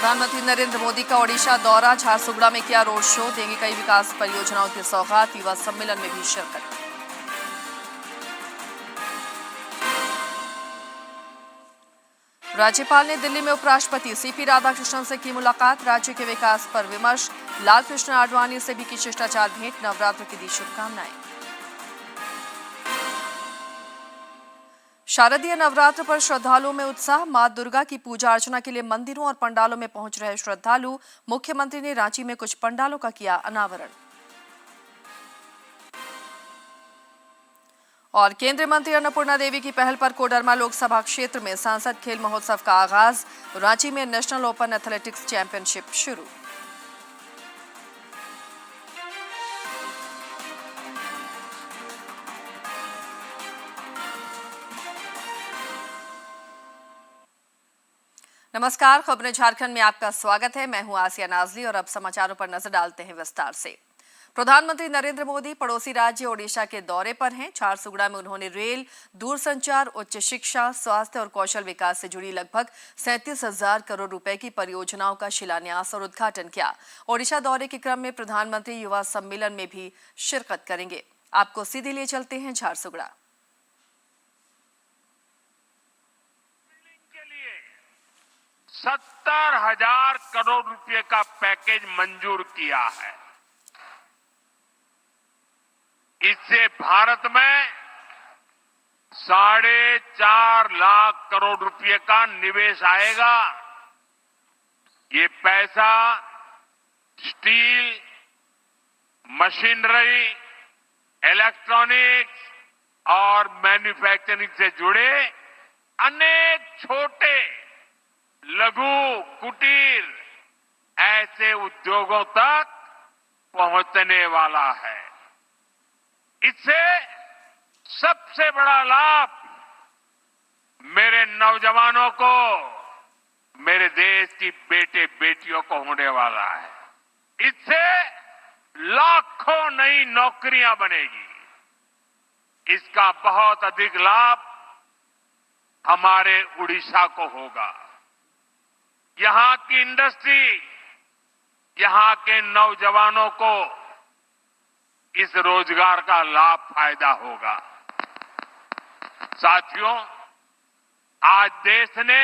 प्रधानमंत्री नरेंद्र मोदी का ओडिशा दौरा, झारसुगुड़ा में किया रोड शो, देंगे कई विकास परियोजनाओं की सौगात, युवा सम्मेलन में भी शिरकत। राज्यपाल ने दिल्ली में उपराष्ट्रपति सीपी राधाकृष्णन से की मुलाकात, राज्य के विकास पर विमर्श, लालकृष्ण आडवाणी से भी की शिष्टाचार भेंट, नवरात्र की दी शुभकामनाएं। शारदीय नवरात्र पर श्रद्धालुओं में उत्साह, मां दुर्गा की पूजा अर्चना के लिए मंदिरों और पंडालों में पहुंच रहे श्रद्धालु, मुख्यमंत्री ने रांची में कुछ पंडालों का किया अनावरण। और केंद्रीय मंत्री अन्नपूर्णा देवी की पहल पर कोडरमा लोकसभा क्षेत्र में सांसद खेल महोत्सव का आगाज, रांची में नेशनल ओपन एथलेटिक्स चैंपियनशिप शुरू। नमस्कार, खबरें झारखंड में आपका स्वागत है। मैं हूं आसिया नाजली और अब समाचारों पर नजर डालते हैं विस्तार से। प्रधानमंत्री नरेंद्र मोदी पड़ोसी राज्य ओडिशा के दौरे पर हैं। झारसुगुड़ा में उन्होंने रेल, दूरसंचार, उच्च शिक्षा, स्वास्थ्य और कौशल विकास से जुड़ी लगभग 37,000 करोड़ रुपए की परियोजनाओं का शिलान्यास और उद्घाटन किया। ओडिशा दौरे के क्रम में प्रधानमंत्री युवा सम्मेलन में भी शिरकत करेंगे। आपको सीधे लिए चलते हैं झारसुगड़ा। 70,000 करोड़ रुपए का पैकेज मंजूर किया है। इससे भारत में 4.5 लाख करोड़ रुपए का निवेश आएगा। ये पैसा स्टील, मशीनरी, इलेक्ट्रॉनिक्स और मैन्युफैक्चरिंग से जुड़े अनेक छोटे, लघु, कुटीर ऐसे उद्योगों तक पहुंचने वाला है। इससे सबसे बड़ा लाभ मेरे नौजवानों को, मेरे देश की बेटे बेटियों को होने वाला है। इससे लाखों नई नौकरियां बनेगी। इसका बहुत अधिक लाभ हमारे उड़ीसा को होगा। यहां की इंडस्ट्री, यहां के नौजवानों को इस रोजगार का लाभ फायदा होगा। साथियों, आज देश ने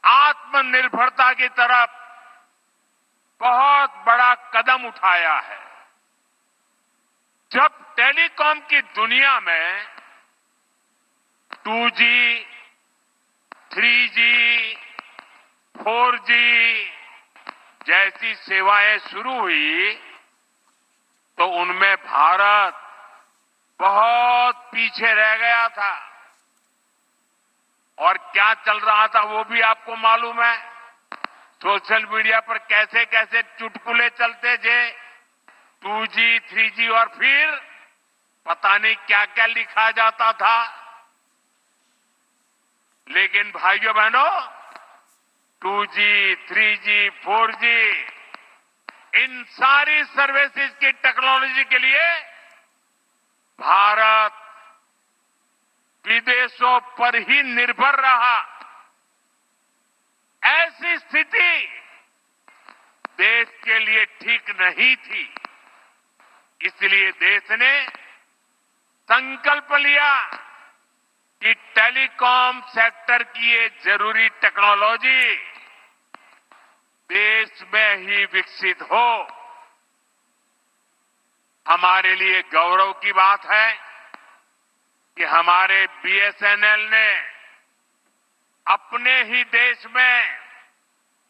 आत्मनिर्भरता की तरफ बहुत बड़ा कदम उठाया है। जब टेलीकॉम की दुनिया में 2G, 3G, 4G जैसी सेवाएं शुरू हुई तो उनमें भारत बहुत पीछे रह गया था। और क्या चल रहा था वो भी आपको मालूम है। सोशल मीडिया पर कैसे कैसे चुटकुले चलते थे, 2G, 3G और फिर पता नहीं क्या क्या लिखा जाता था। लेकिन भाइयों बहनों, 2G, 3G, 4G इन सारी सर्विसेज की टेक्नोलॉजी के लिए भारत विदेशों पर ही निर्भर रहा। ऐसी स्थिति देश के लिए ठीक नहीं थी। इसलिए देश ने संकल्प लिया कि टेलीकॉम सेक्टर की ये जरूरी टेक्नोलॉजी देश में ही विकसित हो। हमारे लिए गौरव की बात है कि हमारे BSNL ने अपने ही देश में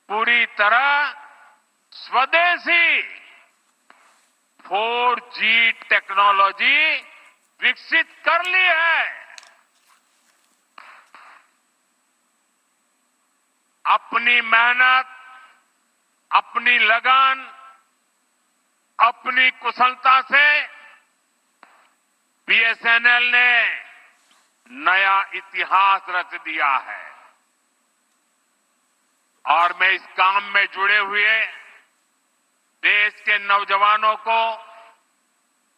पूरी तरह स्वदेशी 4G टेक्नोलॉजी विकसित कर ली है। अपनी मेहनत, अपनी लगन, अपनी कुशलता से BSNL ने नया इतिहास रच दिया है। और मैं इस काम में जुड़े हुए देश के नौजवानों को,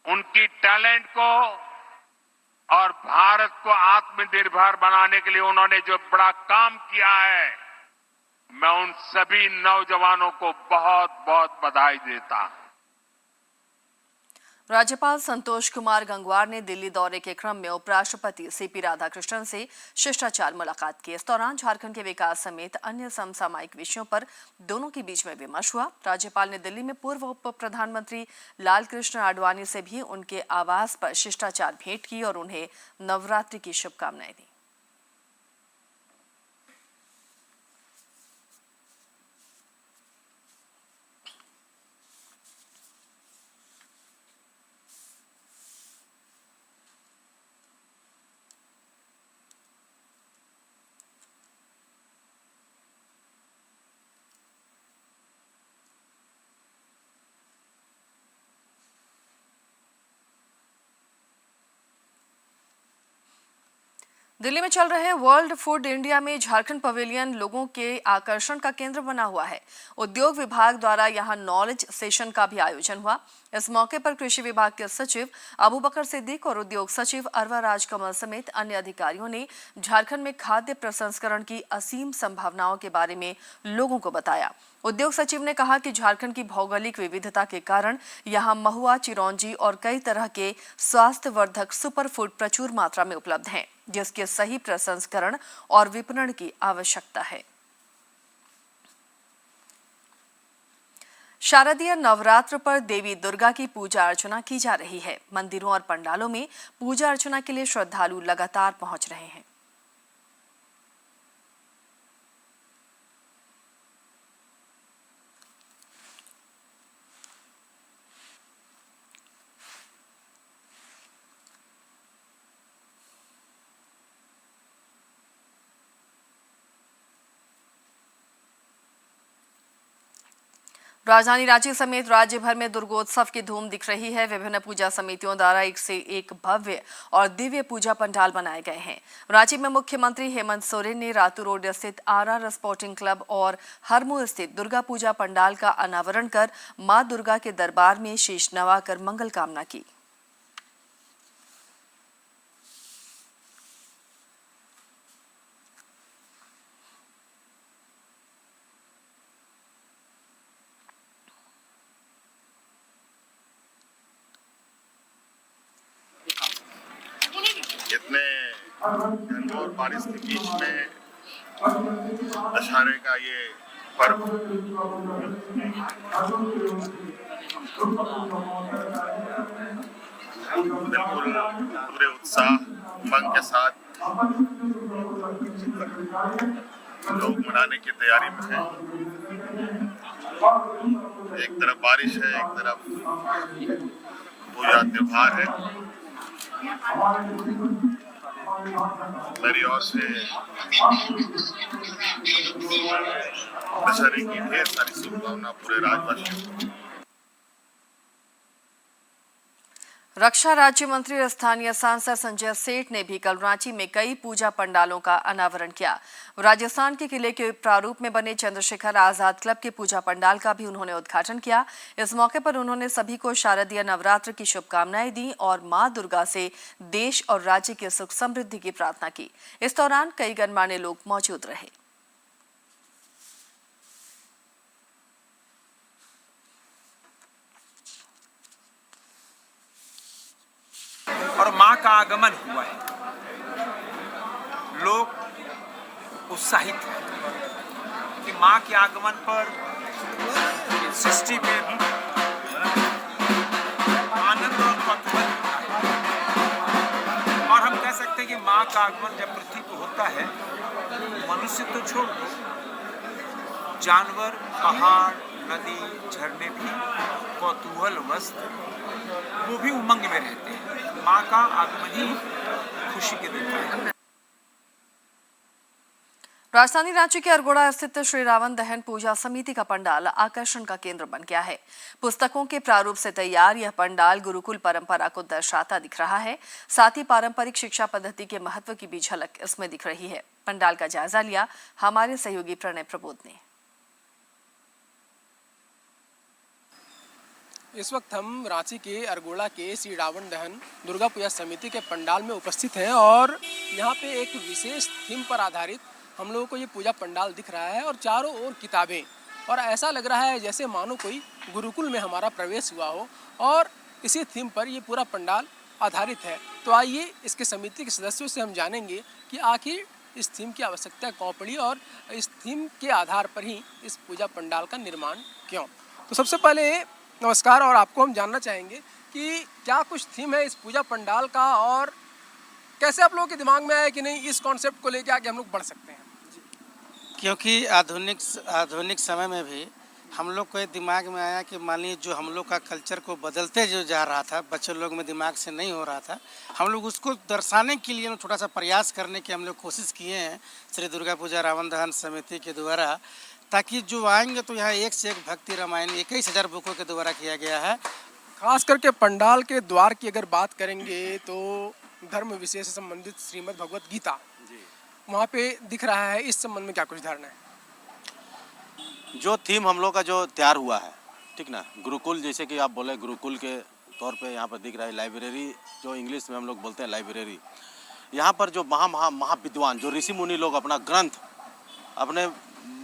उनकी टैलेंट को और भारत को आत्मनिर्भर बनाने के लिए उन्होंने जो बड़ा काम किया है, मैं उन सभी नौजवानों को बहुत बहुत बधाई देता हूं। राज्यपाल संतोष कुमार गंगवार ने दिल्ली दौरे के क्रम में उपराष्ट्रपति सीपी राधाकृष्णन से शिष्टाचार मुलाकात की। इस दौरान झारखंड के विकास समेत अन्य समसामयिक विषयों पर दोनों के बीच में विमर्श हुआ। राज्यपाल ने दिल्ली में पूर्व उप प्रधानमंत्री लालकृष्ण आडवाणी से भी उनके आवास पर शिष्टाचार भेंट की और उन्हें नवरात्रि की शुभकामनाएं दी। दिल्ली में चल रहे वर्ल्ड फूड इंडिया में झारखंड पवेलियन लोगों के आकर्षण का केंद्र बना हुआ है। उद्योग विभाग द्वारा यहां नॉलेज सेशन का भी आयोजन हुआ। इस मौके पर कृषि विभाग के सचिव अबूबकर सिद्दीक और उद्योग सचिव अरवा राजकमल समेत अन्य अधिकारियों ने झारखंड में खाद्य प्रसंस्करण की असीम संभावनाओं के बारे में लोगों को बताया। उद्योग सचिव ने कहा कि झारखंड की भौगोलिक विविधता के कारण यहां महुआ, चिरौंजी और कई तरह के स्वास्थ्यवर्धक सुपर फूड प्रचुर मात्रा में उपलब्ध हैं, जिसके सही प्रसंस्करण और विपणन की आवश्यकता है। शारदीय नवरात्र पर देवी दुर्गा की पूजा अर्चना की जा रही है। मंदिरों और पंडालों में पूजा अर्चना के लिए श्रद्धालु लगातार पहुंच रहे हैं। राजधानी रांची समेत राज्य भर में दुर्गोत्सव की धूम दिख रही है। विभिन्न पूजा समितियों द्वारा एक से एक भव्य और दिव्य पूजा पंडाल बनाए गए हैं। रांची में मुख्यमंत्री हेमंत सोरेन ने रातू रोड स्थित आरआर स्पोर्टिंग क्लब और हरमू स्थित दुर्गा पूजा पंडाल का अनावरण कर मां दुर्गा के दरबार में शीश नवाकर मंगल कामना की। इतने घनघोर बारिश के बीच में दशहरे का ये पर्व बिल्कुल पूरे उत्साह उमंग के साथ लोग मनाने की तैयारी में हैं। एक तरफ बारिश है, एक तरफ पूजा त्योहार है। मेरी ओर से दशहरे की ढेर सारी शुभकामना पूरे राज्यवासियों को। रक्षा राज्य मंत्री और स्थानीय सांसद संजय सेठ ने भी कल रांची में कई पूजा पंडालों का अनावरण किया। राजस्थान के किले के प्रारूप में बने चंद्रशेखर आजाद क्लब के पूजा पंडाल का भी उन्होंने उद्घाटन किया। इस मौके पर उन्होंने सभी को शारदीय नवरात्र की शुभकामनाएं दी और मां दुर्गा से देश और राज्य के सुख समृद्धि की प्रार्थना की। इस दौरान कई गणमान्य लोग मौजूद रहे। और मां का आगमन हुआ है। लोग उत्साहित हैं कि मां के आगमन पर सृष्टि में आनंद और कौतूहल होता है। और हम कह सकते हैं कि मां का आगमन जब पृथ्वी पर होता है, मनुष्य तो छोड़ दो, जानवर, पहाड़, नदी, झरने भी कौतूहलवश वो भी उमंग में रहते हैं। मां का आगमन ही खुशी के दिन है। राजधानी रांची के अरगोड़ा स्थित श्री रावण दहन पूजा समिति का पंडाल आकर्षण का केंद्र बन गया है। पुस्तकों के प्रारूप से तैयार यह पंडाल गुरुकुल परंपरा को दर्शाता दिख रहा है। साथ ही पारंपरिक शिक्षा पद्धति के महत्व की भी झलक इसमें दिख रही है। पंडाल का जायजा लिया हमारे सहयोगी प्रणय प्रबोध ने। इस वक्त हम रांची के अरगोड़ा के श्री रावण दहन दुर्गा पूजा समिति के पंडाल में उपस्थित हैं और यहाँ पे एक विशेष थीम पर आधारित हम लोगों को ये पूजा पंडाल दिख रहा है और चारों ओर किताबें, और ऐसा लग रहा है जैसे मानो कोई गुरुकुल में हमारा प्रवेश हुआ हो और इसी थीम पर ये पूरा पंडाल आधारित है। तो आइए इसके समिति के सदस्यों से हम जानेंगे कि आखिर इस थीम की आवश्यकता क्यों पड़ी और इस थीम के आधार पर ही इस पूजा पंडाल का निर्माण क्यों। तो सबसे पहले नमस्कार, और आपको हम जानना चाहेंगे कि क्या कुछ थीम है इस पूजा पंडाल का और कैसे आप लोगों के दिमाग में आया कि नहीं इस कॉन्सेप्ट को लेकर आगे हम लोग बढ़ सकते हैं। क्योंकि आधुनिक समय में भी हम लोग को दिमाग में आया कि मान लीजिए जो हम लोग का कल्चर को बदलते जो जा रहा था, बच्चे लोग में दिमाग से नहीं हो रहा था, हम लोग उसको दर्शाने के लिए थोड़ा सा प्रयास करने की हम लोग कोशिश किए हैं श्री दुर्गा पूजा रावण दहन समिति के द्वारा, ताकि जो आएंगे तो यहाँ एक से एक भक्ति रामायण 21,000 बुकों के द्वारा किया गया है। खास करके पंडाल के द्वार की अगर बात करेंगे तो धर्म विषय से संबंधित श्रीमद् भगवत गीता वहाँ पे दिख रहा है। इस संबंध में क्या कुछ धारणा है? जो थीम हम लोग का जो तैयार हुआ है, ठीक ना, गुरुकुल, जैसे कि आप बोले गुरुकुल के तौर पे यहाँ पर दिख रहा है। लाइब्रेरी, जो इंग्लिश में हम लोग बोलते हैं लाइब्रेरी, यहाँ पर जो महाविद्वान जो ऋषि मुनि लोग अपना ग्रंथ, अपने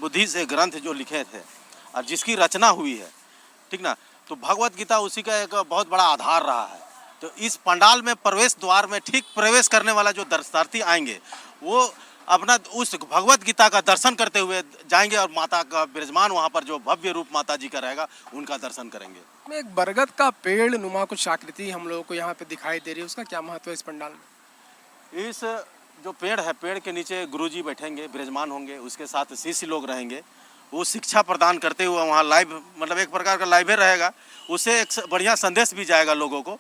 बुद्धि से ग्रंथ जो लिखे थे और जिसकी रचना हुई है, ठीक ना, तो भगवत गीता उसी का एक बहुत बड़ा आधार रहा है। तो इस पंडाल में प्रवेश द्वार में ठीक प्रवेश करने वाला जो दर्शनार्थी आएंगे वो अपना उस भगवत गीता का दर्शन करते हुए जाएंगे और माता का विराजमान वहाँ पर जो भव्य रूप माता जी का रहेगा उनका दर्शन करेंगे। एक बरगद का पेड़ नुमा कुछ आकृति हम लोगों को यहाँ पे दिखाई दे रही है, उसका क्या महत्व है इस पंडाल में? इस जो पेड़ है, पेड़ के नीचे गुरुजी बैठेंगे, विराजमान होंगे, उसके साथ शिष्य लोग रहेंगे। वो शिक्षा प्रदान करते हुए वहाँ लाइव, मतलब एक प्रकार का लाइब्रेरी रहेगा। उससे एक बढ़िया संदेश भी जाएगा लोगों को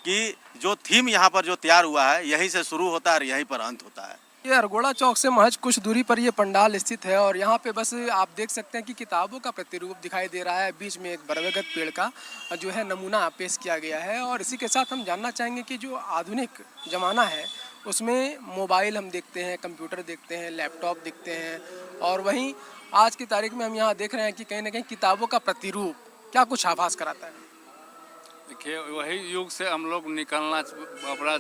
कि जो थीम यहाँ पर जो तैयार हुआ है यहीं से शुरू होता है और यहीं पर अंत होता है। ये अरगोड़ा चौक से महज कुछ दूरी पर ये पंडाल स्थित है और यहाँ पे बस आप देख सकते हैं कि किताबों का प्रतिरूप दिखाई दे रहा है। बीच में एक बरगद पेड़ का जो है नमूना पेश किया गया है। और इसी के साथ हम जानना चाहेंगे कि जो आधुनिक ज़माना है उसमें मोबाइल हम देखते हैं, कंप्यूटर देखते हैं, लैपटॉप देखते हैं, और वहीं आज की तारीख में हम यहाँ देख रहे हैं कि कहीं ना कहीं किताबों का प्रतिरूप क्या कुछ आभास कराता है। देखिए, वही युग से हम लोग निकलना, अपना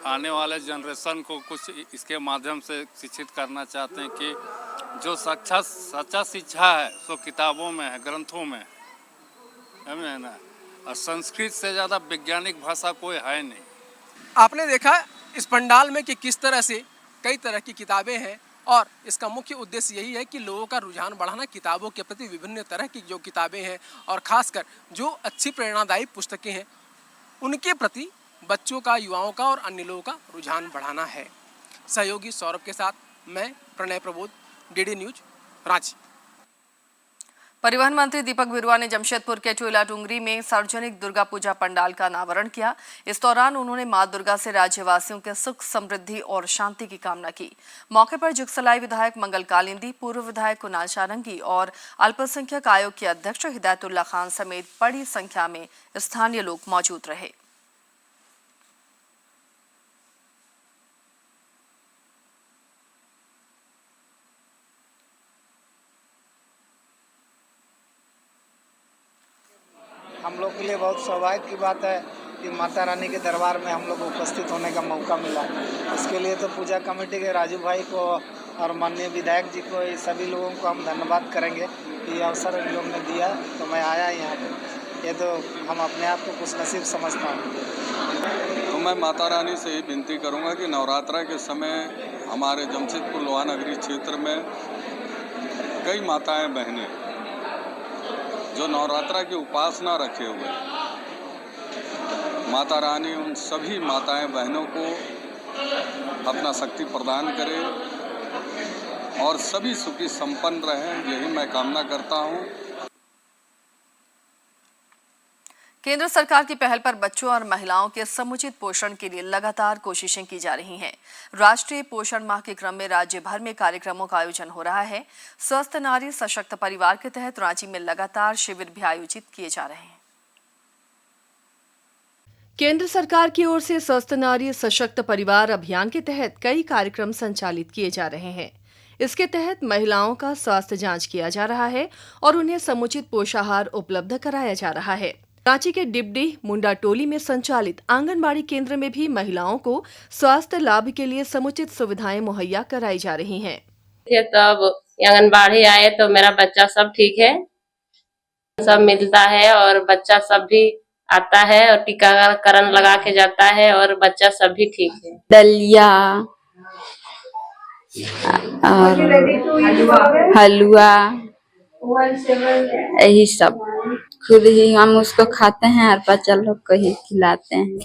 आने वाले जनरेशन को कुछ इसके माध्यम से शिक्षित करना चाहते हैं कि जो सच्चा शिक्षा है सो किताबों में है, ग्रंथों में है ना। और संस्कृत से ज़्यादा वैज्ञानिक भाषा कोई है नहीं। आपने देखा इस पंडाल में कि किस तरह से कई तरह की किताबें हैं और इसका मुख्य उद्देश्य यही है कि लोगों का रुझान बढ़ाना किताबों के प्रति। विभिन्न तरह की जो किताबें हैं और ख़ासकर जो अच्छी प्रेरणादायी पुस्तकें हैं उनके प्रति बच्चों का, युवाओं का और अन्य लोगों का रुझान बढ़ाना है। सहयोगी सौरभ के साथ मैं प्रणय प्रबोध, डीडी न्यूज, रांची। परिवहन मंत्री दीपक बिरुआ ने जमशेदपुर के टोला टुंगरी में सार्वजनिक दुर्गा पूजा पंडाल का अनावरण किया। इस दौरान उन्होंने मां दुर्गा से राज्यवासियों के सुख, समृद्धि और शांति की कामना की। मौके पर जुगसलाई विधायक मंगल कालिंदी, पूर्व विधायक कुणाल सारंगी और अल्पसंख्यक आयोग के अध्यक्ष हिदायतुल्लाह खान समेत बड़ी संख्या में स्थानीय लोग मौजूद रहे। हम लोग के लिए बहुत सौभाग्य की बात है कि माता रानी के दरबार में हम लोग उपस्थित होने का मौका मिला। इसके लिए तो पूजा कमेटी के राजू भाई को और माननीय विधायक जी को, ये सभी लोगों को हम धन्यवाद करेंगे कि ये अवसर इन लोग ने दिया तो मैं आया यहाँ पे। ये तो हम अपने आप को खुश नसीब समझता हूँ। तो मैं माता रानी से ही विनती करूँगा कि नवरात्रा के समय हमारे जमशेदपुर लोहा नगरी क्षेत्र में कई माताएँ बहनें जो नवरात्रा की उपासना रखे हुए, माता रानी उन सभी माताएं बहनों को अपना शक्ति प्रदान करे और सभी सुखी संपन्न रहें, यही मैं कामना करता हूं। केंद्र सरकार की पहल पर बच्चों और महिलाओं के समुचित पोषण के लिए लगातार कोशिशें की जा रही हैं। राष्ट्रीय पोषण माह के क्रम में राज्य भर में कार्यक्रमों का आयोजन हो रहा है। स्वस्थ नारी सशक्त परिवार के तहत रांची में लगातार शिविर भी आयोजित किए जा रहे हैं। केंद्र सरकार की ओर से स्वस्थ नारी सशक्त परिवार अभियान के तहत कई कार्यक्रम संचालित किए जा रहे हैं। इसके तहत महिलाओं का स्वास्थ्य जांच किया जा रहा है और उन्हें समुचित पोषाहार उपलब्ध कराया जा रहा है। रांची के डिबडीह मुंडा टोली में संचालित आंगनबाड़ी केंद्र में भी महिलाओं को स्वास्थ्य लाभ के लिए समुचित सुविधाएं मुहैया कराई जा रही हैं। थे तब आंगनबाड़ी आए तो मेरा बच्चा सब ठीक है, सब मिलता है और बच्चा सब भी आता है और टीकाकरण लगा के जाता है और बच्चा सब भी ठीक है। दलिया और हलवा यही सब खुद ही हम उसको खाते हैं और बच्चा लोग को ही खिलाते हैं।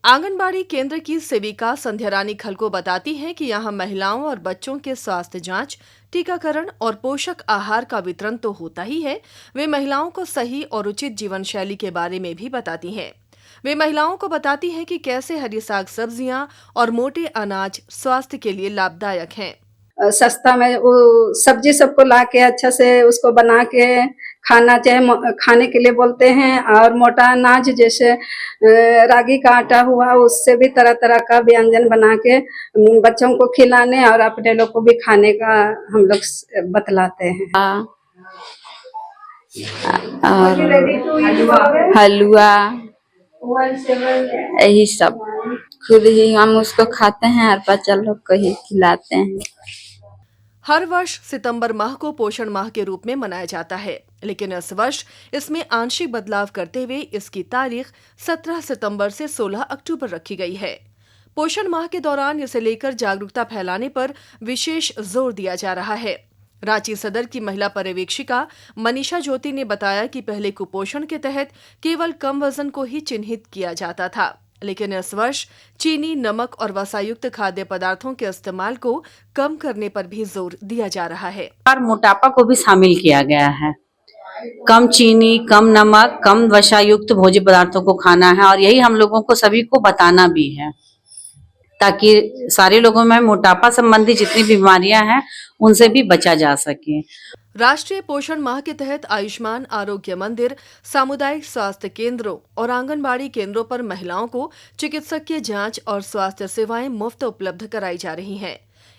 आंगनबाड़ी केंद्र की सेविका संध्या रानी खलको बताती हैं कि यहां महिलाओं और बच्चों के स्वास्थ्य जांच, टीकाकरण और पोषक आहार का वितरण तो होता ही है, वे महिलाओं को सही और उचित जीवन शैली के बारे में भी बताती हैं। वे महिलाओं को बताती हैं कि कैसे हरी साग सब्जियां और मोटे अनाज स्वास्थ्य के लिए लाभदायक हैं। सस्ता में वो सब्जी सबको ला के अच्छा से उसको बना के खाना, चाहे खाने के लिए बोलते हैं, और मोटा अनाज जैसे रागी का आटा हुआ उससे भी तरह तरह का व्यंजन बना के बच्चों को खिलाने और अपने लोग को भी खाने का हम लोग बतलाते हैं। और हलवा यही सब खुद ही हम उसको खाते हैं और बच्चा लोग को ही खिलाते हैं। हर वर्ष सितंबर माह को पोषण माह के रूप में मनाया जाता है, लेकिन इस वर्ष इसमें आंशिक बदलाव करते हुए इसकी तारीख 17 सितंबर से 16 अक्टूबर रखी गई है। पोषण माह के दौरान इसे लेकर जागरूकता फैलाने पर विशेष जोर दिया जा रहा है। रांची सदर की महिला पर्यवेक्षिका मनीषा ज्योति ने बताया कि पहले कुपोषण के तहत केवल कम वजन को ही चिन्हित किया जाता था, लेकिन इस वर्ष चीनी, नमक और वसायुक्त खाद्य पदार्थों के इस्तेमाल को कम करने पर भी जोर दिया जा रहा है। और मोटापा को भी शामिल किया गया है। कम चीनी, कम नमक, कम वसायुक्त भोज्य पदार्थों को खाना है और यही हम लोगों को सभी को बताना भी है, ताकि सारे लोगों में मोटापा संबंधी जितनी बीमारियां हैं उनसे भी बचा जा सके। राष्ट्रीय पोषण माह के तहत आयुष्मान आरोग्य मंदिर, सामुदायिक स्वास्थ्य केंद्रों और आंगनबाड़ी केंद्रों पर महिलाओं को चिकित्सकीय जांच और स्वास्थ्य सेवाएं मुफ्त उपलब्ध कराई जा रही हैं।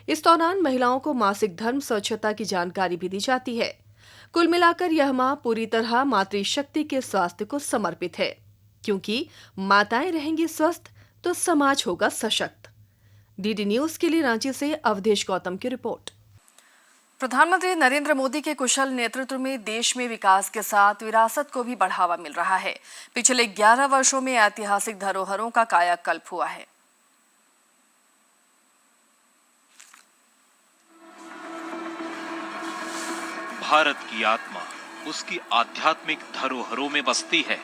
इस दौरान महिलाओं को मासिक धर्म स्वच्छता की जानकारी भी दी जाती है। कुल मिलाकर यह माह पूरी तरह मातृशक्ति के स्वास्थ्य को समर्पित है, क्योंकि माताएं रहेंगी स्वस्थ तो समाज होगा सशक्त। डीडी न्यूज के लिए रांची से अवधेश गौतम की रिपोर्ट। प्रधानमंत्री नरेंद्र मोदी के कुशल नेतृत्व में देश में विकास के साथ विरासत को भी बढ़ावा मिल रहा है। पिछले 11 वर्षों में ऐतिहासिक धरोहरों का कायाकल्प हुआ है। भारत की आत्मा उसकी आध्यात्मिक धरोहरों में बसती है।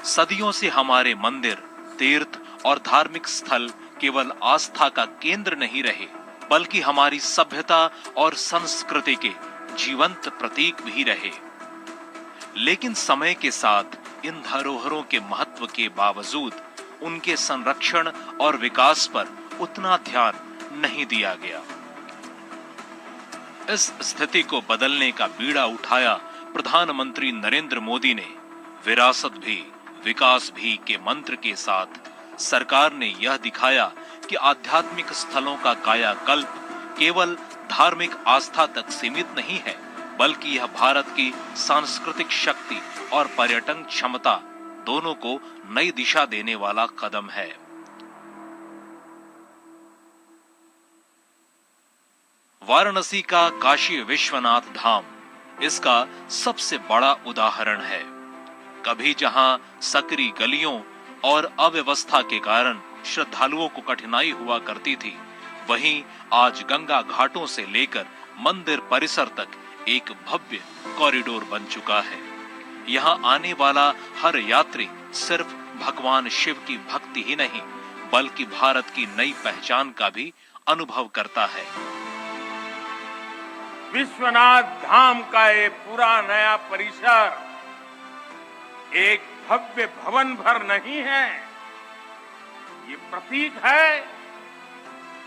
सदियों से हमारे मंदिर, तीर्थ और धार्मिक स्थल केवल आस्था का केंद्र नहीं रहे, बल्कि हमारी सभ्यता और संस्कृति के जीवंत प्रतीक भी रहे। लेकिन समय के साथ इन धरोहरों के महत्व के बावजूद उनके संरक्षण और विकास पर उतना ध्यान नहीं दिया गया। इस स्थिति को बदलने का बीड़ा उठाया प्रधानमंत्री नरेंद्र मोदी ने। विरासत भी विकास भी के मंत्र के साथ सरकार ने यह दिखाया कि आध्यात्मिक स्थलों का कायाकल्प केवल धार्मिक आस्था तक सीमित नहीं है, बल्कि यह भारत की सांस्कृतिक शक्ति और पर्यटन क्षमता दोनों को नई दिशा देने वाला कदम है। वाराणसी का काशी विश्वनाथ धाम इसका सबसे बड़ा उदाहरण है। कभी जहां सकरी गलियों और अव्यवस्था के कारण श्रद्धालुओं को कठिनाई हुआ करती थी, वहीं आज गंगा घाटों से लेकर मंदिर परिसर तक एक भव्य कॉरिडोर बन चुका है। यहाँ आने वाला हर यात्री सिर्फ भगवान शिव की भक्ति ही नहीं, बल्कि भारत की नई पहचान का भी अनुभव करता है। विश्वनाथ धाम का ये पूरा नया परिसर एक भव्य भवन भर नहीं है, ये प्रतीक है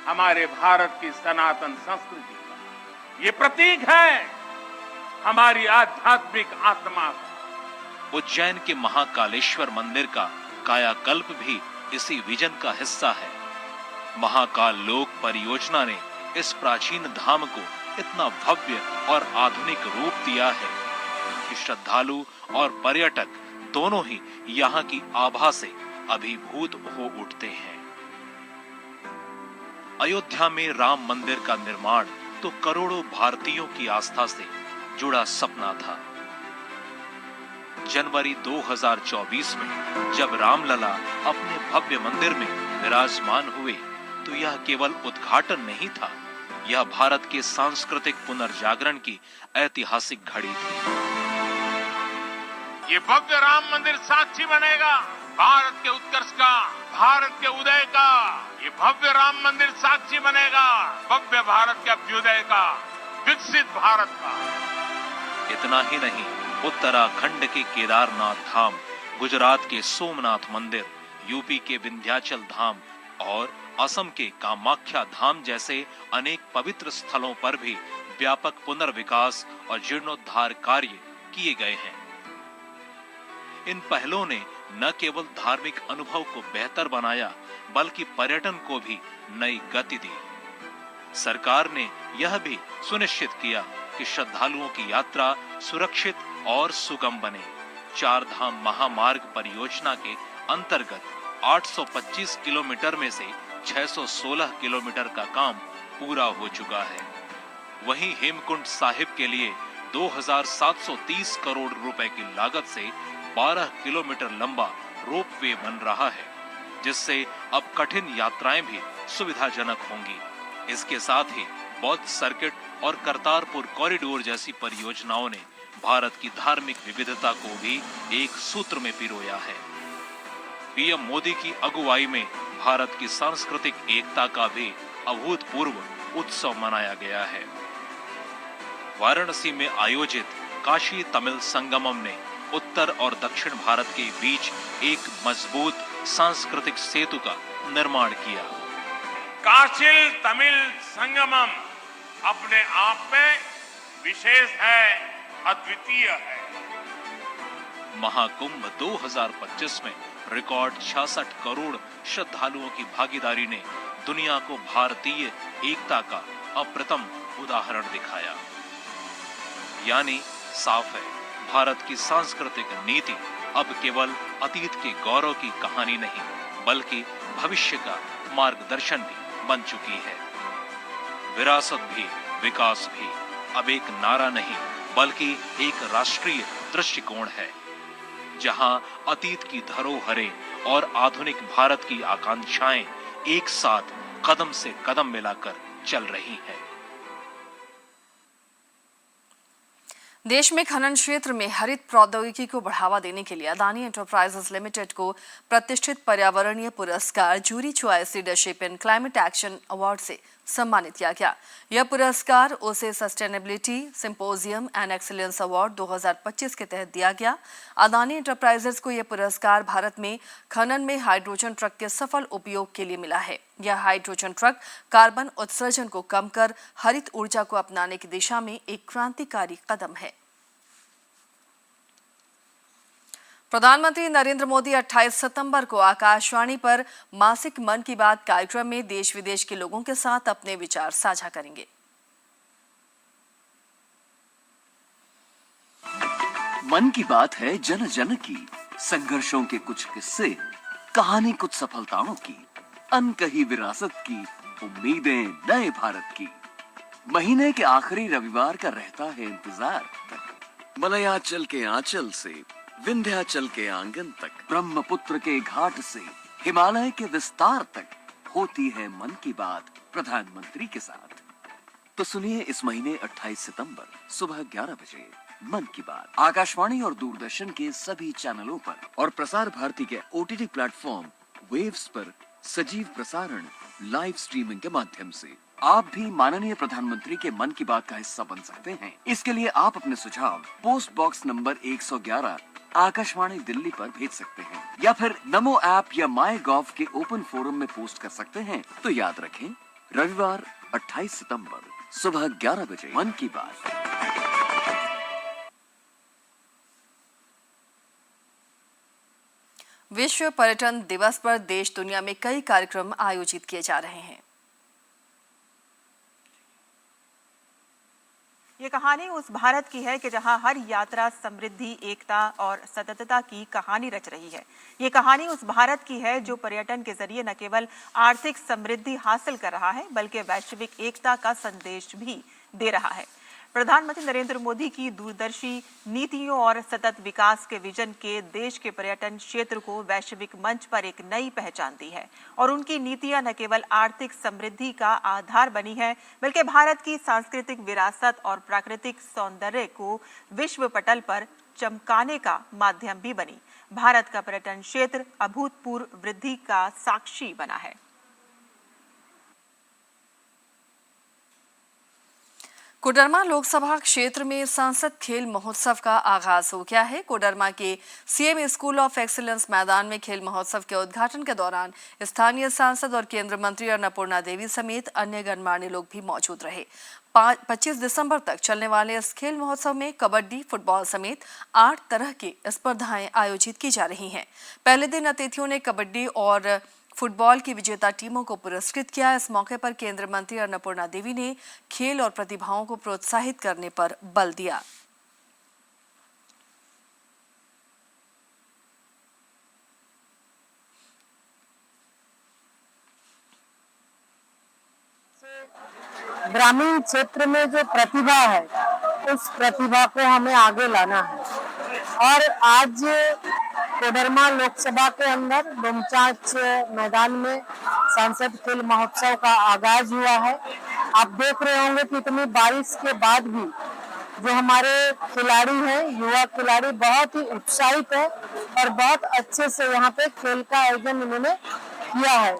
हमारे भारत की सनातन संस्कृति का। ये प्रतीक है हमारी आध्यात्मिक आत्मा का। उज्जैन के महाकालेश्वर मंदिर का कायाकल्प भी इसी विजन का हिस्सा है। महाकाल लोक परियोजना ने इस प्राचीन धाम को इतना भव्य और आधुनिक रूप दिया है कि श्रद्धालु और पर्यटक दोनों ही यहाँ की आभा से अभिभूत हो उठते हैं। अयोध्या में राम मंदिर का निर्माण तो करोड़ों भारतीयों की आस्था से जुड़ा सपना था। जनवरी 2024 में जब रामलला अपने भव्य मंदिर में विराजमान हुए तो यह केवल उद्घाटन नहीं था, यह भारत के सांस्कृतिक पुनर्जागरण की ऐतिहासिक घड़ी थी। ये भव्य राम मंदिर साक्षी बनेगा भारत के उत्कर्ष का, भारत के उदय का। ये भव्य राम मंदिर साक्षी बनेगा भव्य भारत के अभ्युदय का, विकसित भारत का। इतना ही नहीं, उत्तराखंड के केदारनाथ धाम, गुजरात के सोमनाथ मंदिर, यूपी के विंध्याचल धाम और असम के कामाख्या धाम जैसे अनेक पवित्र स्थलों पर भी व्यापक पुनर्विकास और जीर्णोद्धार कार्य किए गए हैं। इन पहलों ने न केवल धार्मिक अनुभव को बेहतर बनाया बल्कि पर्यटन को भी नई गति दी। सरकार ने यह भी सुनिश्चित किया कि श्रद्धालुओं की यात्रा सुरक्षित और सुगम बने। चार धाम महामार्ग परियोजना के अंतर्गत 825 किलोमीटर में से 616 किलोमीटर का काम पूरा हो चुका है। वहीं हेमकुंड साहिब के लिए 2730 करोड़ रुपए की लागत से 12 किलोमीटर लंबा रोपवे बन रहा है, जिससे अब कठिन यात्राएं भी सुविधाजनक होंगी। इसके साथ ही बौद्ध सर्किट और करतारपुर कॉरिडोर जैसी परियोजनाओं ने भारत की धार्मिक विविधता को भी एक सूत्र में पिरोया है। पीएम मोदी की अगुवाई में भारत की सांस्कृतिक एकता का भी अभूतपूर्व उत्सव मनाया गया है। वाराणसी में आयोजित काशी तमिल संगमम ने उत्तर और दक्षिण भारत के बीच एक मजबूत सांस्कृतिक सेतु का निर्माण किया। काशी तमिल संगमम अपने आप में विशेष है, अद्वितीय है। महाकुंभ 2025 में रिकॉर्ड 66 करोड़ श्रद्धालुओं की भागीदारी ने दुनिया को भारतीय एकता का अप्रतिम उदाहरण दिखाया। यानी साफ है, भारत की सांस्कृतिक नीति अब केवल अतीत के गौरव की कहानी नहीं बल्कि भविष्य का मार्गदर्शन भी बन चुकी है। विरासत भी विकास भी अब एक नारा नहीं बल्कि एक राष्ट्रीय दृष्टिकोण है, जहां अतीत की धरोहरें और आधुनिक भारत की आकांक्षाएं एक साथ कदम से कदम मिलाकर चल रही हैं। देश में खनन क्षेत्र में हरित प्रौद्योगिकी को बढ़ावा देने के लिए अदानी एंटरप्राइजेस लिमिटेड को प्रतिष्ठित पर्यावरणीय पुरस्कार jury choice leadership in climate action award से सम्मानित किया गया। यह पुरस्कार उसे sustainability symposium and excellence award 2025 के तहत दिया गया। अदानी एंटरप्राइजेस को यह पुरस्कार भारत में खनन में हाइड्रोजन ट्रक के सफल उपयोग के लिए मिला है। यह हाइड्रोजन ट्रक कार्बन उत्सर्जन को कम कर हरित ऊर्जा को अपनाने की दिशा में एक क्रांतिकारी कदम है। प्रधानमंत्री नरेंद्र मोदी 28 सितंबर को आकाशवाणी पर मासिक मन की बात कार्यक्रम में देश विदेश के लोगों के साथ अपने विचार साझा करेंगे। मन की बात है जन जन की, संघर्षों के कुछ किस्से, कहानी कुछ सफलताओं की, अनकही विरासत की, उम्मीदें नए भारत की। महीने के आखिरी रविवार का रहता है इंतजार तक। मलयाचल के आंचल से विंध्याचल के आंगन तक, ब्रह्मपुत्र के घाट से हिमालय के विस्तार तक होती है मन की बात प्रधानमंत्री के साथ। तो सुनिए इस महीने 28 सितंबर सुबह 11 बजे मन की बात आकाशवाणी और दूरदर्शन के सभी चैनलों पर और प्रसार भारती के ओटीटी प्लेटफॉर्म वेव्स पर सजीव प्रसारण लाइव स्ट्रीमिंग के माध्यम से। आप भी माननीय प्रधानमंत्री के मन की बात का हिस्सा बन सकते हैं। इसके लिए आप अपने सुझाव post box number 111 Akashvani Delhi पर भेज सकते हैं या फिर नमो ऐप या माई गॉव के ओपन फोरम में पोस्ट कर सकते हैं। तो याद रखें, रविवार 28 सितंबर सुबह 11 बजे मन की बात। विश्व पर्यटन दिवस पर देश दुनिया में कई कार्यक्रम आयोजित किए जा रहे हैं। ये कहानी उस भारत की है कि जहां हर यात्रा समृद्धि, एकता और सततता की कहानी रच रही है। ये कहानी उस भारत की है जो पर्यटन के जरिए न केवल आर्थिक समृद्धि हासिल कर रहा है बल्कि वैश्विक एकता का संदेश भी दे रहा है। प्रधानमंत्री नरेंद्र मोदी की दूरदर्शी नीतियों और सतत विकास के विजन के देश के पर्यटन क्षेत्र को वैश्विक मंच पर एक नई पहचान दी है और उनकी नीतियां न केवल आर्थिक समृद्धि का आधार बनी है बल्कि भारत की सांस्कृतिक विरासत और प्राकृतिक सौंदर्य को विश्व पटल पर चमकाने का माध्यम भी बनी। भारत का पर्यटन क्षेत्र अभूतपूर्व वृद्धि का साक्षी बना है। कोडरमा लोकसभा क्षेत्र में संसद खेल महोत्सव का आगाज हो गया है। कोडरमा के सीएम स्कूल ऑफ एक्सीलेंस मैदान में खेल महोत्सव के उद्घाटन के दौरान स्थानीय सांसद और केंद्रीय मंत्री अन्नपूर्णा देवी समेत अन्य गणमान्य लोग भी मौजूद रहे। 25 दिसंबर तक चलने वाले इस खेल महोत्सव में कबड्डी, फुटबॉल समेत 8 तरह की स्पर्धाएं आयोजित की जा रही हैं। पहले दिन अतिथियों ने कबड्डी और फुटबॉल की विजेता टीमों को पुरस्कृत किया। इस मौके पर केंद्रीय मंत्री अन्नपूर्णा देवी ने खेल और प्रतिभाओं को प्रोत्साहित करने पर बल दिया। ग्रामीण क्षेत्र में जो प्रतिभा है उस प्रतिभा को हमें आगे लाना है और आज कोडरमा लोकसभा के अंदर डोमचांच मैदान में सांसद खेल महोत्सव का आगाज हुआ है। आप देख रहे होंगे कि इतनी बारिश के बाद भी जो हमारे खिलाड़ी हैं, युवा खिलाड़ी बहुत ही उत्साहित है और बहुत अच्छे से यहाँ पे खेल का आयोजन इन्होंने किया है।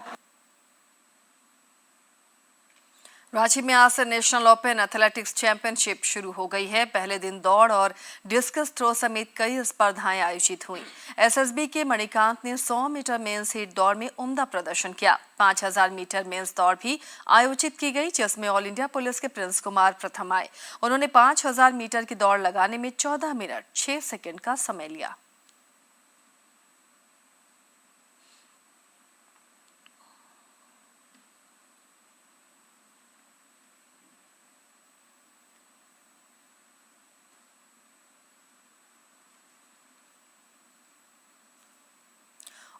रांची में आज से नेशनल ओपन एथलेटिक्स चैंपियनशिप शुरू हो गई है। पहले दिन दौड़ और डिस्कस थ्रो समेत कई स्पर्धाएं आयोजित हुई। एसएसबी के मणिकांत ने 100 मीटर मेंस हीट दौड़ में उम्दा प्रदर्शन किया। 5000 मीटर मेंस दौड़ भी आयोजित की गई जिसमें ऑल इंडिया पुलिस के प्रिंस कुमार प्रथम आए। उन्होंने 5000 मीटर की दौड़ लगाने में 14 मिनट 6 सेकंड का समय लिया।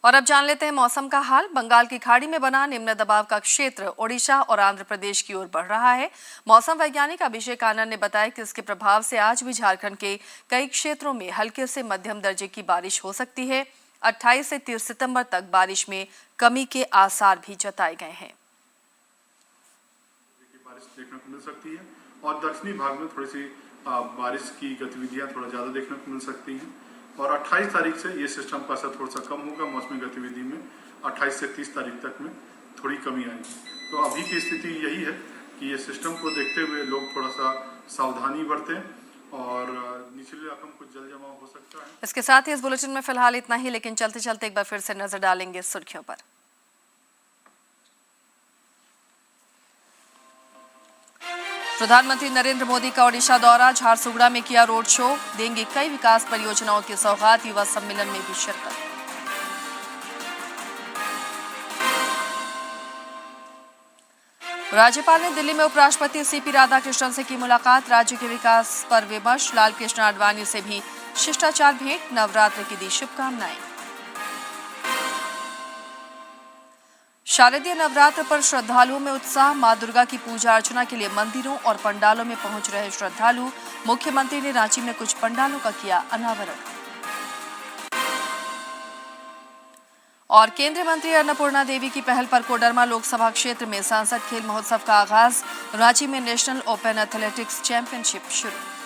और अब जान लेते हैं मौसम का हाल। बंगाल की खाड़ी में बना निम्न दबाव का क्षेत्र ओडिशा और आंध्र प्रदेश की ओर बढ़ रहा है। मौसम वैज्ञानिक अभिषेक आनंद ने बताया कि इसके प्रभाव से आज भी झारखंड के कई क्षेत्रों में हल्के से मध्यम दर्जे की बारिश हो सकती है। 28 से 30 सितंबर तक बारिश में कमी के आसार भी जताए गए हैं। बारिश देखने को मिल सकती है और दक्षिणी भाग में थोड़ी सी बारिश की गतिविधियां थोड़ा ज्यादा देखने को मिल सकती हैं और 28 तारीख से ये सिस्टम का असर थोड़ा सा कम होगा। मौसमी गतिविधि में 28 से 30 तारीख तक में थोड़ी कमी आएगी। तो अभी की स्थिति यही है कि ये सिस्टम को देखते हुए लोग थोड़ा सा सावधानी बरतें और निचले इलाकों में कुछ जल जमाव हो सकता है। इसके साथ ही इस बुलेटिन में फिलहाल इतना ही, लेकिन चलते चलते एक बार फिर से नजर डालेंगे सुर्खियों पर। प्रधानमंत्री नरेंद्र मोदी का ओडिशा दौरा, झारसुगुड़ा में किया रोड शो, देंगे कई विकास परियोजनाओं की सौगात। युवा सम्मेलन में भी शिरकत। राज्यपाल ने दिल्ली में उपराष्ट्रपति सीपी राधाकृष्णन से की मुलाकात। राज्य के विकास पर विमर्श। लाल कृष्ण आडवाणी से भी शिष्टाचार भेंट। नवरात्र की दी शुभकामनाएं। शारदीय नवरात्र पर श्रद्धालुओं में उत्साह। मां दुर्गा की पूजा अर्चना के लिए मंदिरों और पंडालों में पहुंच रहे श्रद्धालु। मुख्यमंत्री ने रांची में कुछ पंडालों का किया अनावरण। और केंद्रीय मंत्री अन्नपूर्णा देवी की पहल पर कोडरमा लोकसभा क्षेत्र में सांसद खेल महोत्सव का आगाज। रांची में नेशनल ओपन एथलेटिक्स चैंपियनशिप शुरू।